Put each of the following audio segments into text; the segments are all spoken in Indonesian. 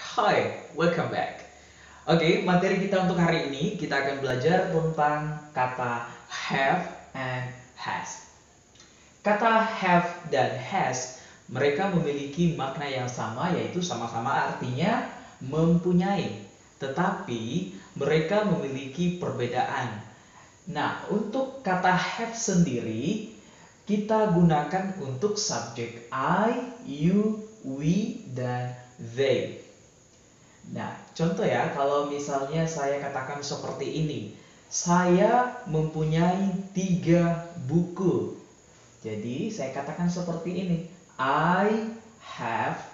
Hai, welcome back. Oke, materi kita untuk hari ini kita akan belajar tentang kata have and has. Kata have dan has mereka memiliki makna yang sama, yaitu sama-sama artinya mempunyai. Tetapi mereka memiliki perbedaan. Nah, untuk kata have sendiri kita gunakan untuk subjek I, you, we, dan they. Nah, contoh ya, kalau misalnya saya katakan seperti ini, saya mempunyai 3 buku. Jadi, saya katakan seperti ini, I have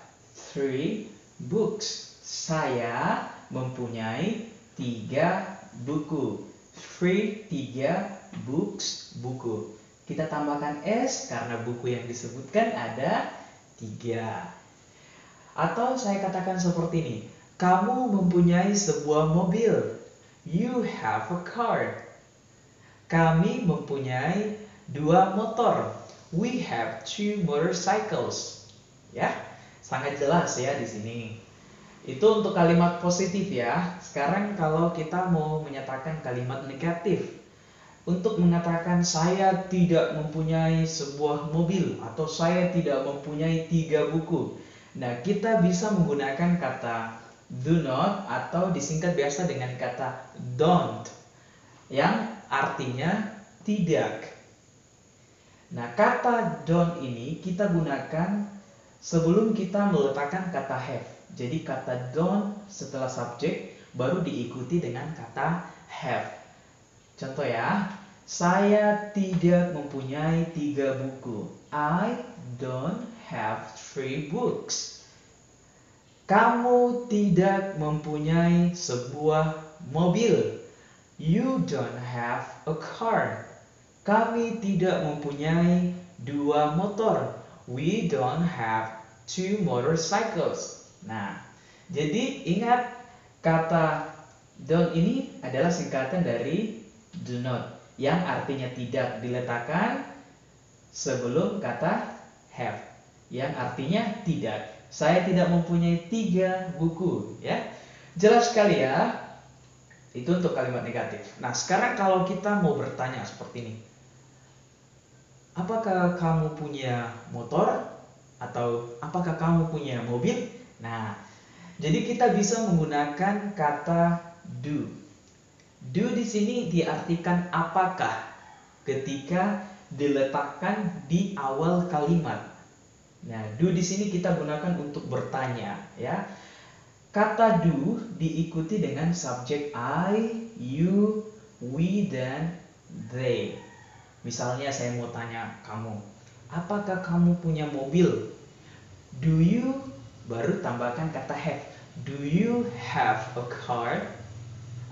3 books. Saya mempunyai 3 buku. 3 books, buku. Kita tambahkan S karena buku yang disebutkan ada 3. Atau saya katakan seperti ini, kamu mempunyai sebuah mobil. You have a car. Kami mempunyai 2 motor. We have 2 motorcycles. Ya, sangat jelas ya di sini. Itu untuk kalimat positif ya. Sekarang kalau kita mau menyatakan kalimat negatif. Untuk mengatakan saya tidak mempunyai sebuah mobil atau saya tidak mempunyai 3 buku. Nah, kita bisa menggunakan kata do not atau disingkat biasa dengan kata don't yang artinya tidak. Nah, kata don't ini kita gunakan sebelum kita meletakkan kata have. Jadi kata don't setelah subjek baru diikuti dengan kata have. Contoh ya, saya tidak mempunyai 3 buku. I don't have 3 books. Kamu tidak mempunyai sebuah mobil. You don't have a car. Kami tidak mempunyai 2 motor. We don't have 2 motorcycles. Nah, jadi ingat kata don't ini adalah singkatan dari do not yang artinya tidak diletakkan sebelum kata have yang artinya tidak. Saya tidak mempunyai 3 buku, ya. Jelas sekali ya. Itu untuk kalimat negatif. Nah, sekarang kalau kita mau bertanya seperti ini. Apakah kamu punya motor? Atau apakah kamu punya mobil? Nah, jadi kita bisa menggunakan kata do. Do di sini diartikan apakah ketika diletakkan di awal kalimat. Nah, do di sini kita gunakan untuk bertanya, ya. Kata do diikuti dengan subjek I, you, we, dan they. Misalnya saya mau tanya kamu, apakah kamu punya mobil? Do you, baru tambahkan kata have. Do you have a car?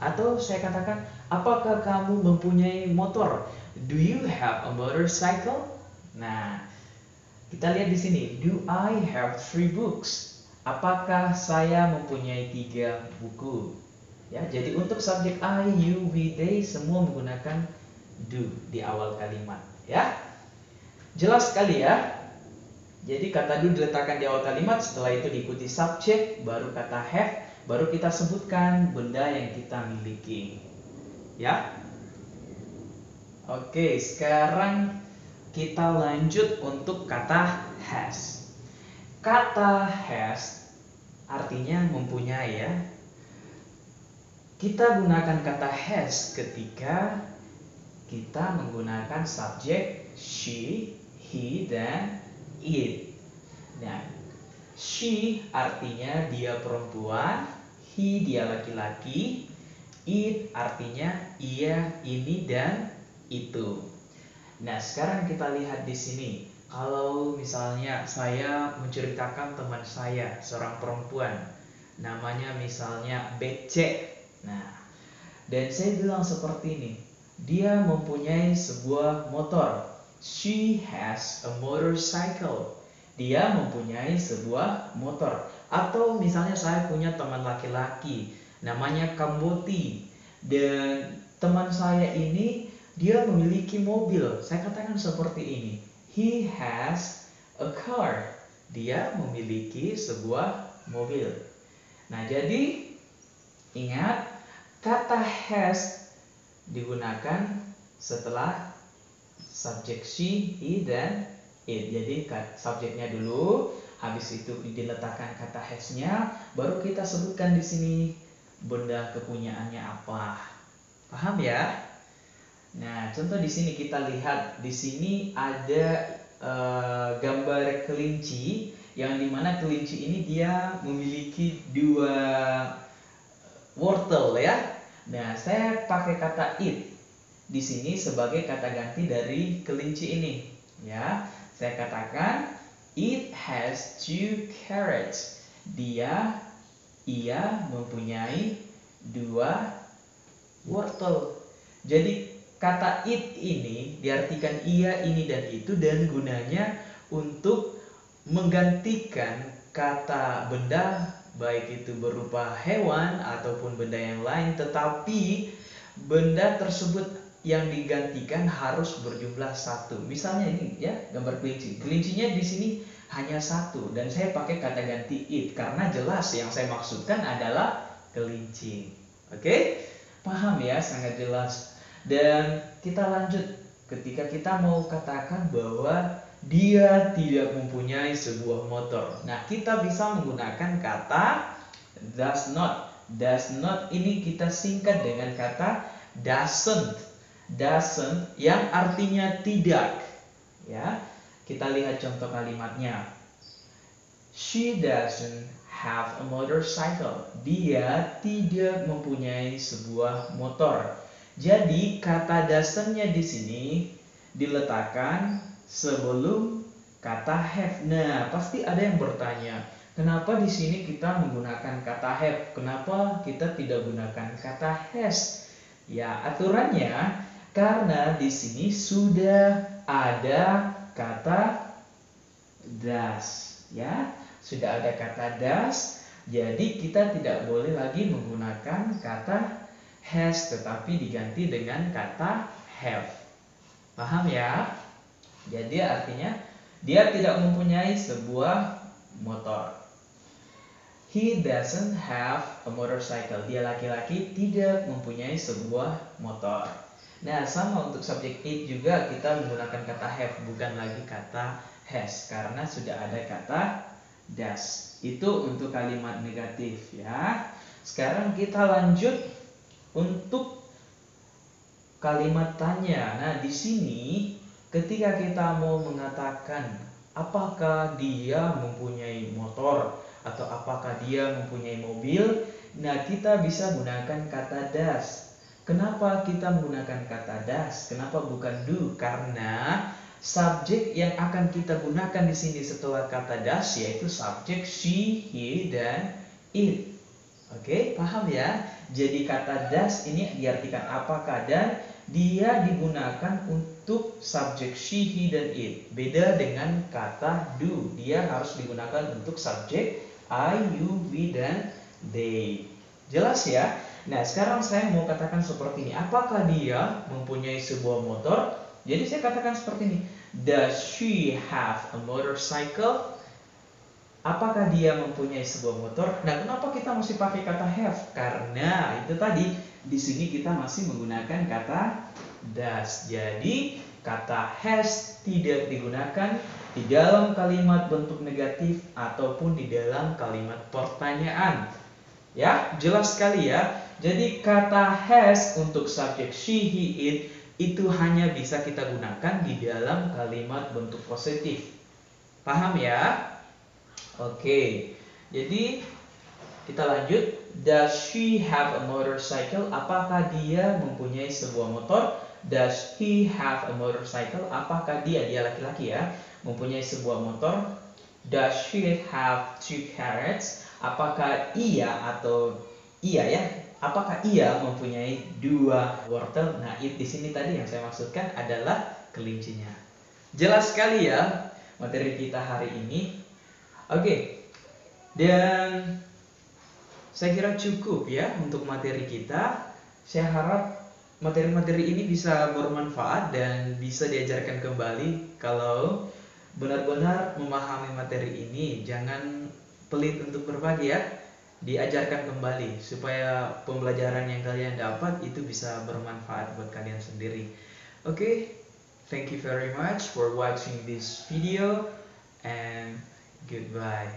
Atau saya katakan, apakah kamu mempunyai motor? Do you have a motorcycle? Nah, kita lihat di sini, do I have 3 books? Apakah saya mempunyai 3 buku? Ya, jadi untuk subjek I, you, we, they semua menggunakan do di awal kalimat, ya. Jelas sekali ya. Jadi kata do diletakkan di awal kalimat, setelah itu diikuti subjek, baru kata have, baru kita sebutkan benda yang kita miliki. Ya. Oke, sekarang kita lanjut untuk kata has. Kata has artinya mempunyai ya. Kita gunakan kata has ketika kita menggunakan subjek she, he, dan it. Nah, she artinya dia perempuan, he dia laki-laki, it artinya ia, ini, dan itu. Nah, sekarang kita lihat di sini. Kalau misalnya saya menceritakan teman saya, seorang perempuan, namanya misalnya BC. Nah, dan saya bilang seperti ini. Dia mempunyai sebuah motor. She has a motorcycle. Dia mempunyai sebuah motor. Atau misalnya saya punya teman laki-laki, namanya Kamboti. Dan teman saya ini dia memiliki mobil. Saya katakan seperti ini. He has a car. Dia memiliki sebuah mobil. Nah, jadi ingat, kata has digunakan setelah subjek she, he, dan it. Jadi subjeknya dulu, habis itu diletakkan kata has-nya, baru kita sebutkan di sini benda kepunyaannya apa. Paham ya? Nah, contoh di sini kita lihat, di sini ada gambar kelinci, yang dimana kelinci ini dia memiliki 2 wortel ya. Nah, saya pakai kata it di sini sebagai kata ganti dari kelinci ini. Ya, saya katakan it has 2 carrots. Ia mempunyai 2 wortel. Jadi kata it ini diartikan ia, ini, dan itu, dan gunanya untuk menggantikan kata benda, baik itu berupa hewan ataupun benda yang lain, tetapi benda tersebut yang digantikan harus berjumlah 1. Misalnya ini ya, gambar kelinci. Kelincinya di sini hanya 1 dan saya pakai kata ganti it karena jelas yang saya maksudkan adalah kelinci. Oke? Paham ya? Sangat jelas. Dan kita lanjut ketika kita mau katakan bahwa dia tidak mempunyai sebuah motor. Nah, kita bisa menggunakan kata does not. Does not ini kita singkat dengan kata doesn't. Doesn't yang artinya tidak. Ya. Kita lihat contoh kalimatnya. She doesn't have a motorcycle. Dia tidak mempunyai sebuah motor. Jadi kata doesn't-nya di sini diletakkan sebelum kata have. Nah, pasti ada yang bertanya, kenapa di sini kita menggunakan kata have? Kenapa kita tidak gunakan kata has? Ya, aturannya karena di sini sudah ada kata does, ya. Sudah ada kata does, jadi kita tidak boleh lagi menggunakan kata has, tetapi diganti dengan kata have. Paham ya? Jadi artinya dia tidak mempunyai sebuah motor. He doesn't have a motorcycle. Dia laki-laki tidak mempunyai sebuah motor. Nah, sama untuk subjek it juga kita menggunakan kata have, bukan lagi kata has, karena sudah ada kata does. Itu untuk kalimat negatif ya. Sekarang kita lanjut untuk kalimat tanya. Nah, di sini ketika kita mau mengatakan apakah dia mempunyai motor atau apakah dia mempunyai mobil, nah kita bisa gunakan kata does. Kenapa kita menggunakan kata does? Kenapa bukan do? Karena subjek yang akan kita gunakan di sini setelah kata does yaitu subjek she, he, dan it. Oke, paham ya? Jadi kata does ini diartikan apakah, dan dia digunakan untuk subjek she, he, dan it. Beda dengan kata do, dia harus digunakan untuk subjek I, you, we, dan they. Jelas ya? Nah, sekarang saya mau katakan seperti ini. Apakah dia mempunyai sebuah motor? Jadi saya katakan seperti ini. Does she have a motorcycle? Apakah dia mempunyai sebuah motor? Nah, kenapa kita mesti pakai kata have? Karena itu tadi di sini kita masih menggunakan kata does. Jadi kata has tidak digunakan di dalam kalimat bentuk negatif ataupun di dalam kalimat pertanyaan. Ya, jelas sekali ya. Jadi kata has untuk subjek she, he, it itu hanya bisa kita gunakan di dalam kalimat bentuk positif. Paham ya? Oke, jadi kita lanjut. Does she have a motorcycle? Apakah dia mempunyai sebuah motor? Does he have a motorcycle? Apakah dia laki-laki ya, mempunyai sebuah motor? Does she have 2 carrots? Apakah apakah ia mempunyai 2 wortel? Nah, di sini tadi yang saya maksudkan adalah kelincinya. Jelas sekali ya materi kita hari ini. Oke, dan saya kira cukup ya untuk materi kita. Saya harap materi-materi ini bisa bermanfaat dan bisa diajarkan kembali. Kalau benar-benar memahami materi ini, jangan pelit untuk berbagi ya. diajarkan kembali supaya pembelajaran yang kalian dapat itu bisa bermanfaat buat kalian sendiri. Oke, thank you very much for watching this video and goodbye.